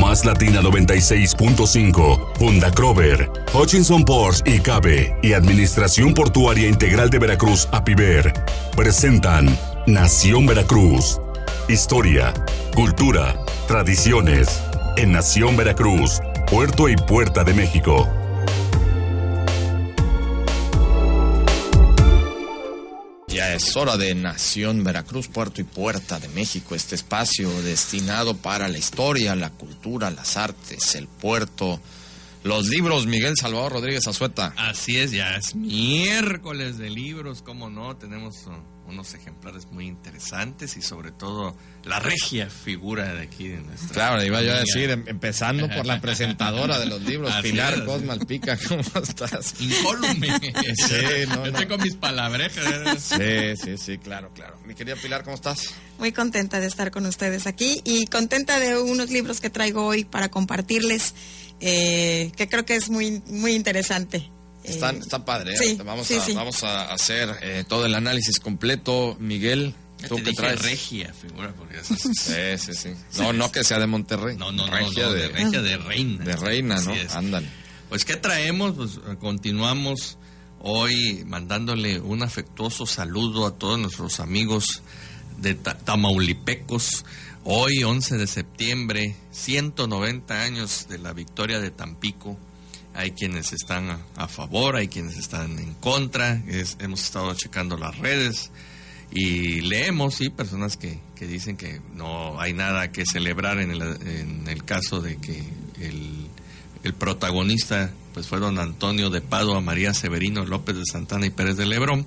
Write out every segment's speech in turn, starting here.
Más Latina 96.5, Honda Crover, Hutchinson Ports y Cabe y Administración Portuaria Integral de Veracruz, APIVER, presentan Nación Veracruz. Historia, cultura, tradiciones. En Nación Veracruz, Puerto y Puerta de México. Ya es hora de Nación Veracruz, Puerto y Puerta de México, este espacio destinado para la historia, la cultura, las artes, el puerto, los libros. Miguel Salvador Rodríguez Azueta. Así es, ya es miércoles de libros, cómo no, tenemos unos ejemplares muy interesantes y sobre todo la regia figura de aquí de nuestra... Claro, iba yo a decir, empezando por la presentadora de los libros, así Pilar es. Cosma Alpica, ¿cómo estás? Incólume. Sí, no, yo estoy con mis palabrejas. Sí, claro. Mi querida Pilar, ¿cómo estás? Muy contenta de estar con ustedes aquí y contenta de unos libros que traigo hoy para compartirles, que creo que es muy, muy interesante. Está padre, ¿eh? Sí, vamos a hacer todo el análisis completo. Miguel, ¿tú qué traes? Regia figura, porque sí. No que sea de Monterrey. No, regia de reina. De reina, ¿no? Ándale. Pues, ¿qué traemos? Pues continuamos hoy mandándole un afectuoso saludo a todos nuestros amigos de tamaulipecos. Hoy, 11 de septiembre, 190 años de la victoria de Tampico. Hay quienes están a favor, hay quienes están en contra. Hemos estado checando las redes y leemos, personas que dicen que no hay nada que celebrar en el caso de que el protagonista pues fue don Antonio de Padua, María Severino, López de Santana y Pérez de Lebrón.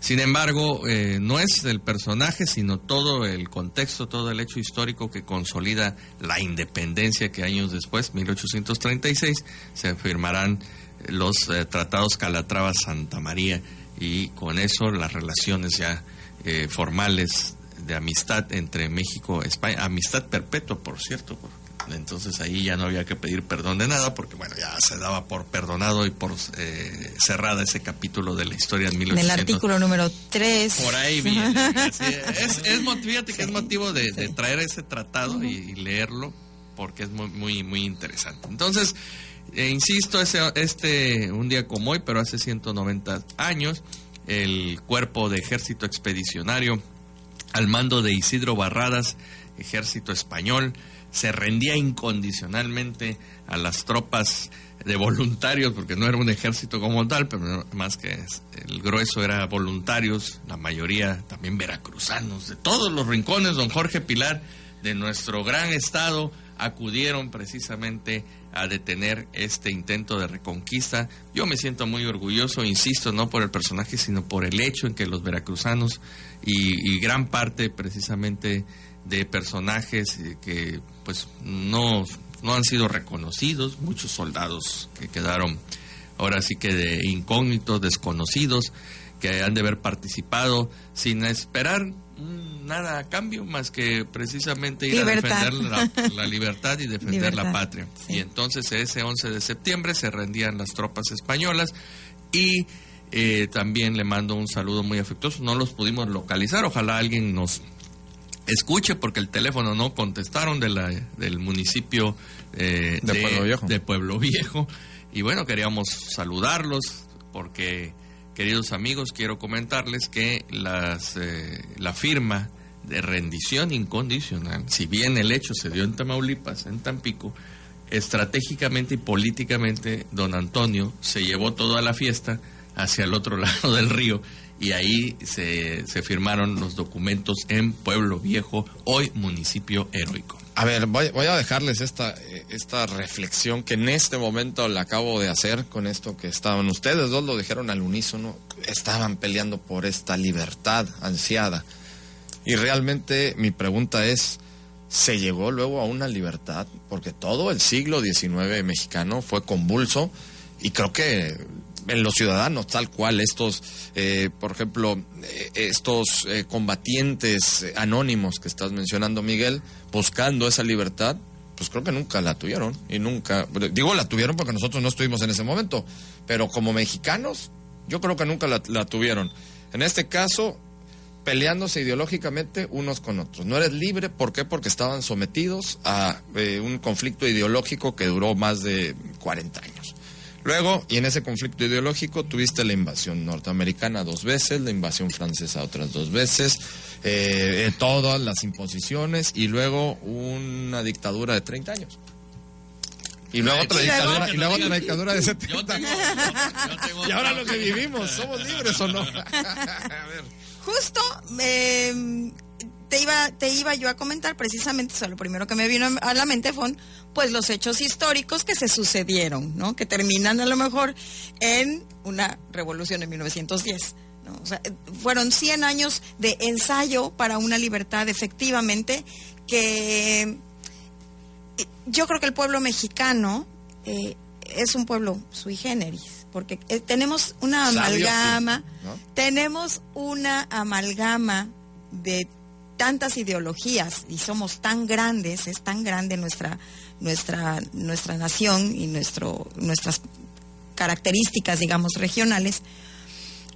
Sin embargo, no es el personaje, sino todo el contexto, todo el hecho histórico que consolida la independencia que años después, 1836, se firmarán los tratados Calatrava-Santa María y con eso las relaciones ya formales de amistad entre México y España, amistad perpetua, por cierto. Entonces ahí ya no había que pedir perdón de nada porque bueno, ya se daba por perdonado y por cerrada ese capítulo de la historia en 1800. En el artículo número 3. Por ahí viene. Fíjate que es motivo de traer ese tratado y leerlo porque es muy, muy interesante. Entonces, insisto, un día como hoy, pero hace 190 años, el Cuerpo de Ejército Expedicionario al mando de Isidro Barradas, ejército español, se rendía incondicionalmente a las tropas de voluntarios, porque no era un ejército como tal, pero más que el grueso era voluntarios, la mayoría también veracruzanos, de todos los rincones. Don Jorge Pilar, de nuestro gran estado, acudieron precisamente a detener este intento de reconquista. Yo me siento muy orgulloso, insisto, no por el personaje, sino por el hecho en que los veracruzanos y gran parte precisamente de personajes que pues no han sido reconocidos, muchos soldados que quedaron ahora sí que de incógnitos, desconocidos, que han de haber participado sin esperar nada a cambio más que precisamente ir libertad. A defender la libertad y defender la patria. Sí. Y entonces ese 11 de septiembre se rendían las tropas españolas y también le mando un saludo muy afectuoso. No los pudimos localizar, ojalá alguien nos escuche porque el teléfono no contestaron del municipio de Pueblo Viejo. Y bueno, queríamos saludarlos porque, queridos amigos, quiero comentarles que la firma de rendición incondicional, si bien el hecho se dio en Tamaulipas, en Tampico, estratégicamente y políticamente don Antonio se llevó toda la fiesta hacia el otro lado del río y ahí se firmaron los documentos en Pueblo Viejo, hoy municipio heroico. A ver, voy a dejarles esta reflexión que en este momento la acabo de hacer con esto que estaban ustedes dos, lo dijeron al unísono, estaban peleando por esta libertad ansiada. Y realmente mi pregunta es, ¿se llegó luego a una libertad? Porque todo el siglo XIX mexicano fue convulso y creo que en los ciudadanos, tal cual, estos, por ejemplo, estos combatientes anónimos que estás mencionando, Miguel, buscando esa libertad, pues creo que nunca la tuvieron. Y nunca, digo la tuvieron porque nosotros no estuvimos en ese momento, pero como mexicanos, yo creo que nunca la tuvieron. En este caso, peleándose ideológicamente unos con otros. No eres libre, ¿por qué? Porque estaban sometidos a un conflicto ideológico que duró más de 40 años. Luego, y en ese conflicto ideológico tuviste la invasión norteamericana 2 veces, la invasión francesa otras 2 veces, todas las imposiciones, y luego una dictadura de 30 años. Y luego otra dictadura de 70. Y ahora lo que vivimos, ¿somos libres o no? A ver. Justo te iba yo a comentar precisamente, o sea, lo primero que me vino a la mente fueron pues los hechos históricos que se sucedieron, ¿no? Que terminan a lo mejor en una revolución en 1910, ¿no? O sea, fueron 100 años de ensayo para una libertad, efectivamente, que yo creo que el pueblo mexicano es un pueblo sui generis, porque tenemos una amalgama, sabio, sí, ¿no? Tenemos una amalgama de tantas ideologías y somos tan grandes, es tan grande nuestra nación y nuestras características, digamos, regionales,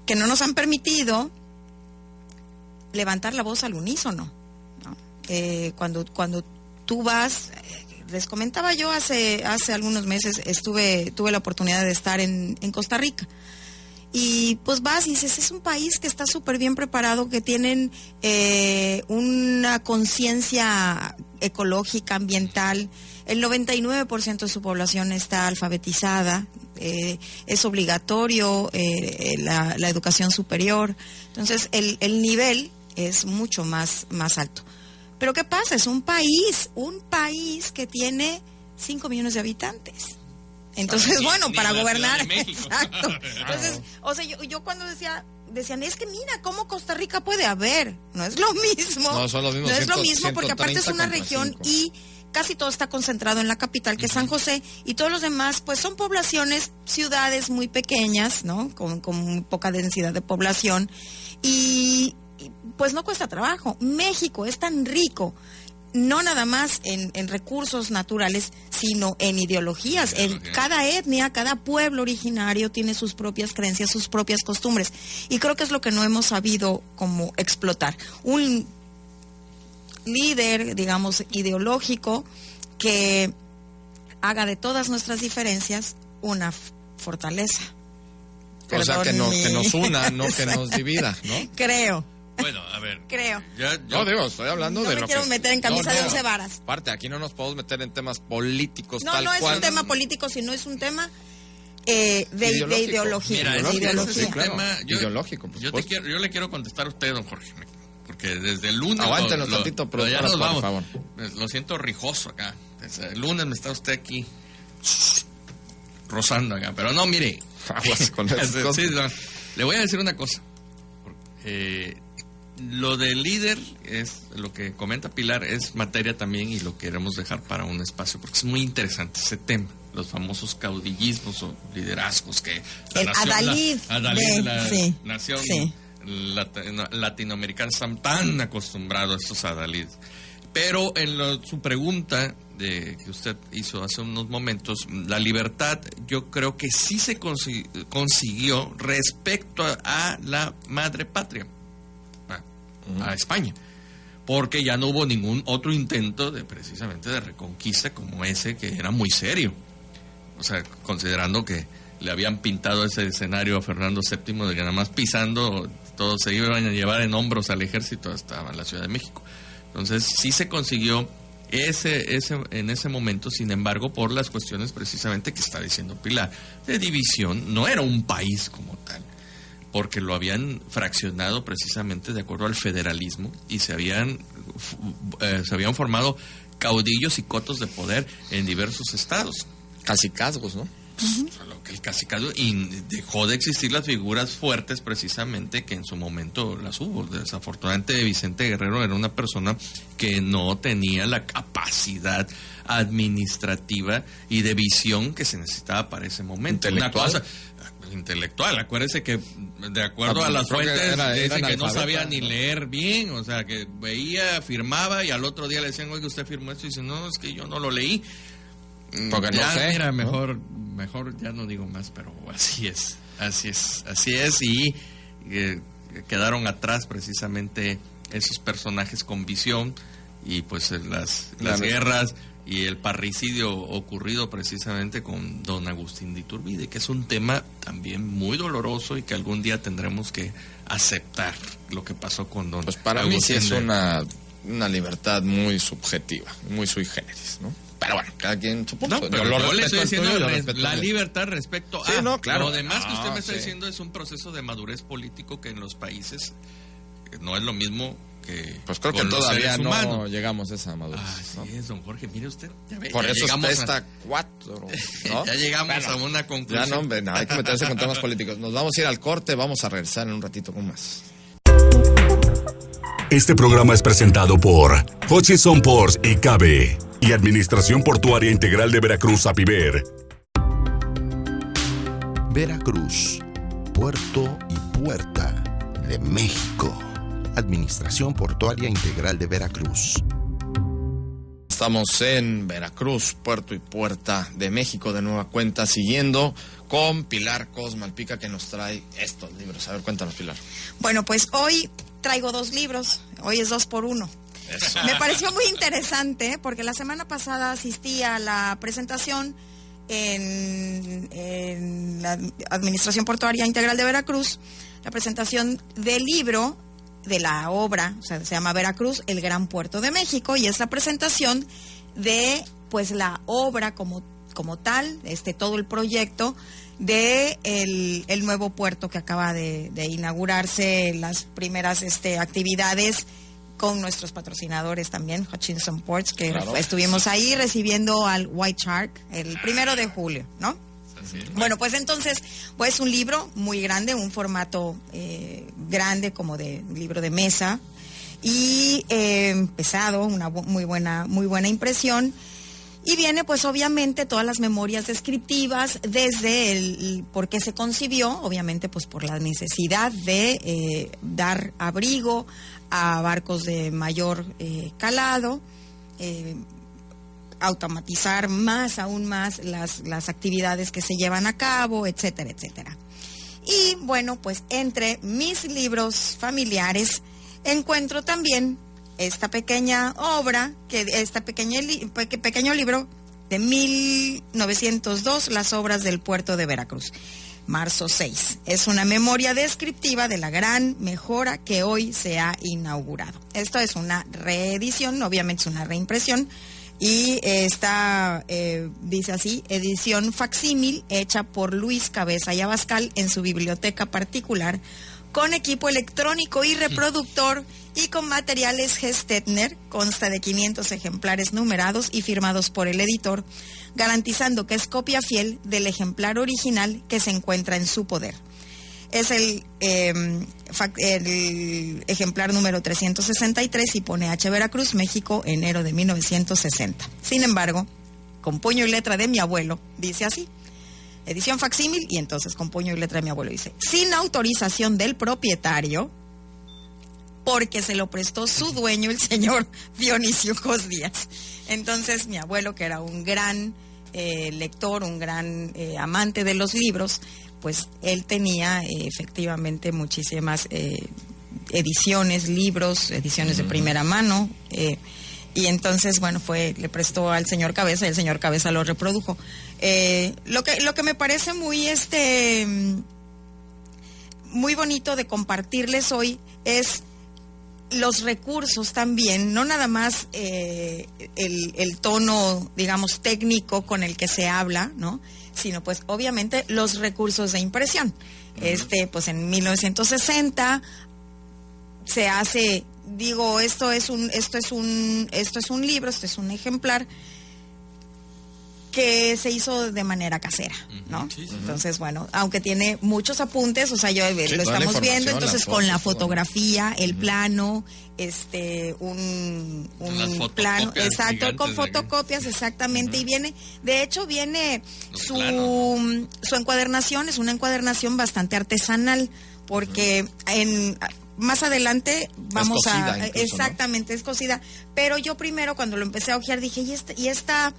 que no nos han permitido levantar la voz al unísono, ¿no? Cuando tú vas, les comentaba yo hace algunos meses, tuve la oportunidad de estar en Costa Rica. Y pues vas y dices, es un país que está súper bien preparado, que tienen una conciencia ecológica, ambiental. El 99% de su población está alfabetizada, es obligatorio la educación superior. Entonces el nivel es mucho más alto. Pero ¿qué pasa? Es un país que tiene 5 millones de habitantes. Entonces, bueno, para gobernar, exacto. Entonces, o sea, yo cuando decían, es que mira cómo Costa Rica puede haber, no es lo mismo. No, son los mismos. No es lo mismo, porque aparte es una región 5. Y casi todo está concentrado en la capital, que es San José, y todos los demás, pues son poblaciones, ciudades muy pequeñas, ¿no? Con muy poca densidad de población, y pues no cuesta trabajo. México es tan rico, no nada más en recursos naturales, sino en ideologías. Cada etnia, cada pueblo originario tiene sus propias creencias, sus propias costumbres. Y creo que es lo que no hemos sabido como explotar. Un líder, digamos, ideológico que haga de todas nuestras diferencias una fortaleza. O sea, que nos una, no que nos divida, ¿no? Creo. Bueno, a ver. Creo. No, digo, estoy hablando de lo que... No me quiero meter en camisa de 11 varas. Aparte, aquí no nos podemos meter en temas políticos tal cual. No, no es un tema político, sino es un tema de ideología. Mira, de ideología. Sí, claro. Ideológico, por supuesto. Yo le quiero contestar a usted, don Jorge, porque desde el lunes... Aguántenos tantito, pero ya nos vamos. Por favor. Lo siento rijoso acá. Desde el lunes me está usted aquí rozando acá, pero no, mire. Aguas con eso. Sí, no, le voy a decir una cosa. Lo del líder es lo que comenta Pilar, es materia también y lo queremos dejar para un espacio porque es muy interesante ese tema, los famosos caudillismos o liderazgos que la nación latinoamericana están tan acostumbrados a estos adalides. Pero en su pregunta que usted hizo hace unos momentos, la libertad yo creo que sí se consiguió respecto a la madre patria, a España, porque ya no hubo ningún otro intento precisamente de reconquista como ese, que era muy serio. O sea, considerando que le habían pintado ese escenario a Fernando VII de que nada más pisando todos se iban a llevar en hombros al ejército hasta la Ciudad de México. Entonces sí se consiguió en ese momento, sin embargo, por las cuestiones precisamente que está diciendo Pilar, de división. No era un país como tal, porque lo habían fraccionado precisamente de acuerdo al federalismo y se habían formado caudillos y cotos de poder en diversos estados. Cacicazgos, ¿no? Solo que el cacicazgo, y dejó de existir las figuras fuertes precisamente que en su momento las hubo. Desafortunadamente Vicente Guerrero era una persona que no tenía la capacidad administrativa y de visión que se necesitaba para ese momento. Intelectual, acuérdese que de acuerdo a las fuentes dicen que no sabía ni leer bien, o sea, que veía, firmaba y al otro día le decían, oye, usted firmó esto, y dice, no, es que yo no lo leí. Porque ya, no sé, mira, ¿no? mejor ya no digo más, pero así es, y quedaron atrás precisamente esos personajes con visión y pues las guerras y el parricidio ocurrido precisamente con don Agustín de Iturbide, que es un tema también muy doloroso y que algún día tendremos que aceptar lo que pasó con don Pues para Agustín. mí sí es una libertad muy subjetiva, muy sui generis, ¿no? Pero bueno, cada quien su punto. No, pero yo le estoy diciendo la libertad. libertad respecto Sí, a no, claro. lo demás que usted me está sí. diciendo es un proceso de madurez político que en los países no es lo mismo que Pues creo que con los todavía seres no humanos. llegamos a esa madurez. Así ¿no? es, don Jorge, mire usted. Ya ve, Por ya eso llegamos está 4, ¿no? ya llegamos Bueno, a una conclusión. Ya no, hombre, no, hay que meterse con temas políticos. Nos vamos a ir al corte, vamos a regresar en un ratito con más. Este programa es presentado por Hutchison Ports y Cabe y Administración Portuaria Integral de Veracruz, APIVER. Veracruz, puerto y puerta de México. Administración Portuaria Integral de Veracruz. Estamos en Veracruz, puerto y puerta de México, de nueva cuenta, siguiendo con Pilar Cosmalpica, que nos trae estos libros. A ver, cuéntanos, Pilar. Bueno, pues hoy traigo 2 libros, hoy es 2 por 1. Eso. Me pareció muy interesante porque la semana pasada asistí a la presentación en la Administración Portuaria Integral de Veracruz, la presentación del libro, de la obra, o sea, se llama Veracruz, el Gran Puerto de México, y es la presentación de pues la obra como tal, todo el proyecto de el nuevo puerto que acaba de inaugurarse, las primeras actividades con nuestros patrocinadores también, Hutchison Ports, que claro, estuvimos ahí recibiendo al White Shark el 1 de julio, ¿no? Sí. Bueno, pues entonces, pues un libro muy grande, un formato grande como de libro de mesa y pesado, una muy buena impresión. Y viene pues obviamente todas las memorias descriptivas desde el por qué se concibió, obviamente pues por la necesidad de dar abrigo a barcos de mayor calado, automatizar aún más las actividades que se llevan a cabo, etcétera, etcétera. Y bueno, pues entre mis libros familiares encuentro también esta pequeña obra, pequeño libro de 1902, Las obras del puerto de Veracruz, marzo 6. Es una memoria descriptiva de la gran mejora que hoy se ha inaugurado. Esto es una reedición, obviamente es una reimpresión, y está, dice así, edición facsímil hecha por Luis Cabeza y Abascal en su biblioteca particular, con equipo electrónico y reproductor y con materiales Gestetner. Consta de 500 ejemplares numerados y firmados por el editor, garantizando que es copia fiel del ejemplar original que se encuentra en su poder. Es el ejemplar número 363 y pone H. Veracruz, México, enero de 1960. Sin embargo, con puño y letra de mi abuelo, dice así, edición facsímil, y entonces con puño y letra de mi abuelo dice, sin autorización del propietario, porque se lo prestó su dueño, el señor Dionisio Cos Díaz. Entonces mi abuelo, que era un gran lector, un gran amante de los libros, pues él tenía efectivamente muchísimas ediciones, libros, ediciones de primera mano, y entonces, bueno, le prestó al señor Cabeza y el señor Cabeza lo reprodujo. Lo que me parece muy bonito de compartirles hoy es los recursos también, no nada más el tono, digamos, técnico con el que se habla, ¿no?, sino pues obviamente los recursos de impresión. Pues en 1960 se hace, digo, esto es un libro, esto es un ejemplar que se hizo de manera casera, ¿no? Sí, sí. Entonces, bueno, aunque tiene muchos apuntes, o sea, lo estamos viendo, entonces con la fotografía, el plano, un plano, exacto, con fotocopias, exactamente, y viene, de hecho viene su encuadernación, es una encuadernación bastante artesanal, porque más adelante vamos exactamente, es cosida, pero yo primero cuando lo empecé a hojear dije, y esta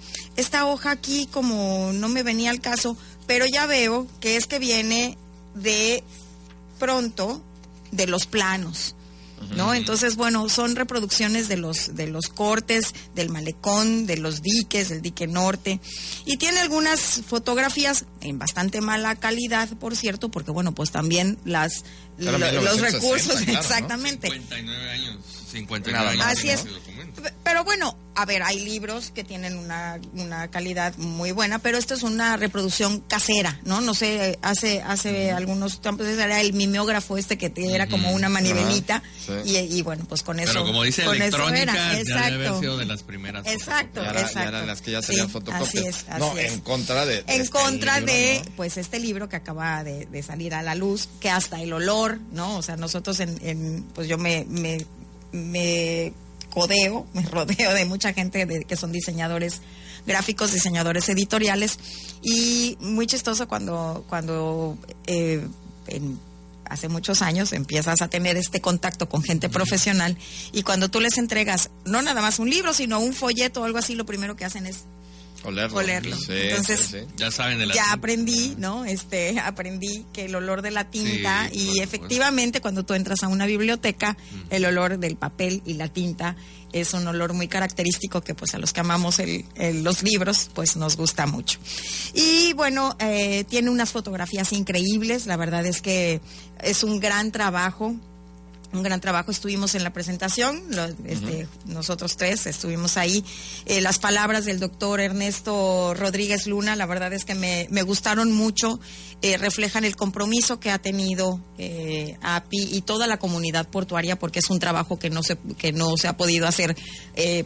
hoja aquí como no me venía al caso, pero ya veo que viene de pronto de los planos, ¿no? Entonces, bueno, son reproducciones de los cortes, del malecón, de los diques, del dique norte, y tiene algunas fotografías en bastante mala calidad, por cierto, porque bueno, pues también los recursos, claro, exactamente. 59 años. Así es. Pero bueno, a ver, hay libros que tienen una calidad muy buena, pero esto es una reproducción casera, ¿no? No sé, hace algunos tiempos era el mimeógrafo que era como una manivelita, y bueno, pues con eso. Pero como dice con electrónica, eso ya debe haber sido de las primeras. Exacto, ya eran las que ya serían fotocopias. Así es. En contra de libro, pues este libro que acaba de salir a la luz, que hasta el olor, ¿no? O sea, nosotros pues yo me rodeo de mucha gente que son diseñadores gráficos, diseñadores editoriales, y muy chistoso cuando hace muchos años empiezas a tener este contacto con gente profesional, y cuando tú les entregas no nada más un libro, sino un folleto o algo así, lo primero que hacen es olerlo. Sí, entonces ya saben de la ya tinta. Aprendí, ¿no? Aprendí que el olor de la tinta, Sí, y efectivamente cuando tú entras a una biblioteca, el olor del papel y la tinta es un olor muy característico que pues a los que amamos los libros pues nos gusta mucho. Y bueno, tiene unas fotografías increíbles, la verdad es que es un gran trabajo. Estuvimos en la presentación, nosotros tres estuvimos ahí. Las palabras del doctor Ernesto Rodríguez Luna, la verdad es que me gustaron mucho, reflejan el compromiso que ha tenido API y toda la comunidad portuaria, porque es un trabajo que no se ha podido hacer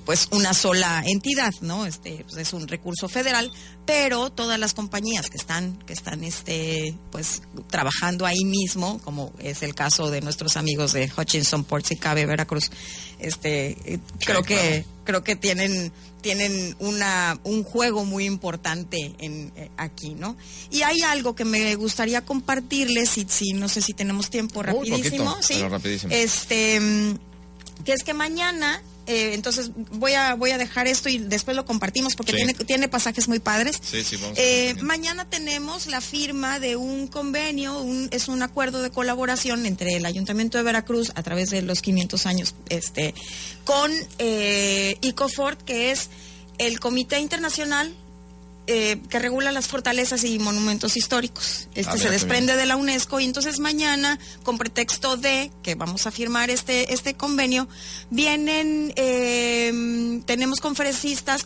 pues una sola entidad, ¿no? Pues es un recurso federal, pero todas las compañías que están pues trabajando ahí mismo, como es el caso de nuestros amigos de Hutchinson Ports y Cabe Veracruz, creo que tienen un juego muy importante aquí, ¿no? Y hay algo que me gustaría compartirles, y no sé si tenemos tiempo, rapidísimo, poquito, sí, pero rapidísimo. Que es que mañana, entonces voy a dejar esto y después lo compartimos porque tiene pasajes muy padres. Sí, vamos mañana tenemos la firma de un convenio, es un acuerdo de colaboración entre el Ayuntamiento de Veracruz a través de los 500 años con ICOFORT, que es el Comité Internacional que regula las fortalezas y monumentos históricos. Se desprende de la UNESCO, y entonces mañana, con pretexto de que vamos a firmar este convenio, vienen, tenemos conferencistas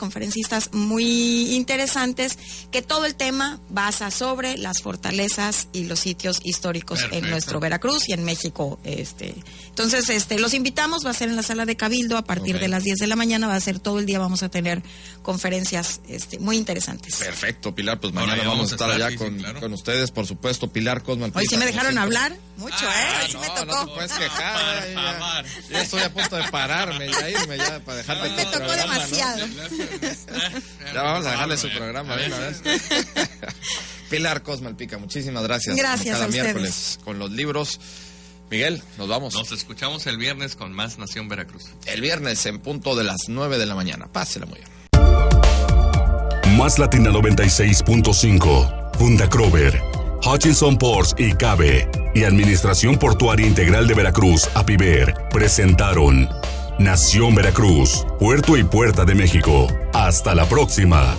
muy interesantes, que todo el tema basa sobre las fortalezas y los sitios históricos. Perfecto. En nuestro Veracruz y en México. Entonces, los invitamos, va a ser en la sala de Cabildo a partir de las 10 de la mañana, va a ser todo el día, vamos a tener conferencias muy interesantes. Perfecto, Pilar, pues mañana vamos a estar allá con ustedes, por supuesto. Pilar Cosmal. Hoy sí me dejaron hablar mucho, hoy sí me tocó. No te puedes quejar. Ya estoy a punto de pararme y irme ya para dejarte me tocó demasiado. Ya vamos a dejarle su programa de una vez. Pilar Cosmal Pica, muchísimas gracias. Gracias cada a ustedes. miércoles con los libros. Miguel, nos vamos. Nos escuchamos el viernes con más Nación Veracruz. El viernes en punto de las 9 de la mañana. Pásela muy bien. Más Latina 96.5, Funda Krover, Hutchinson Ports y Cabe y Administración Portuaria Integral de Veracruz, APIVER, presentaron Nación Veracruz, Puerto y Puerta de México. Hasta la próxima.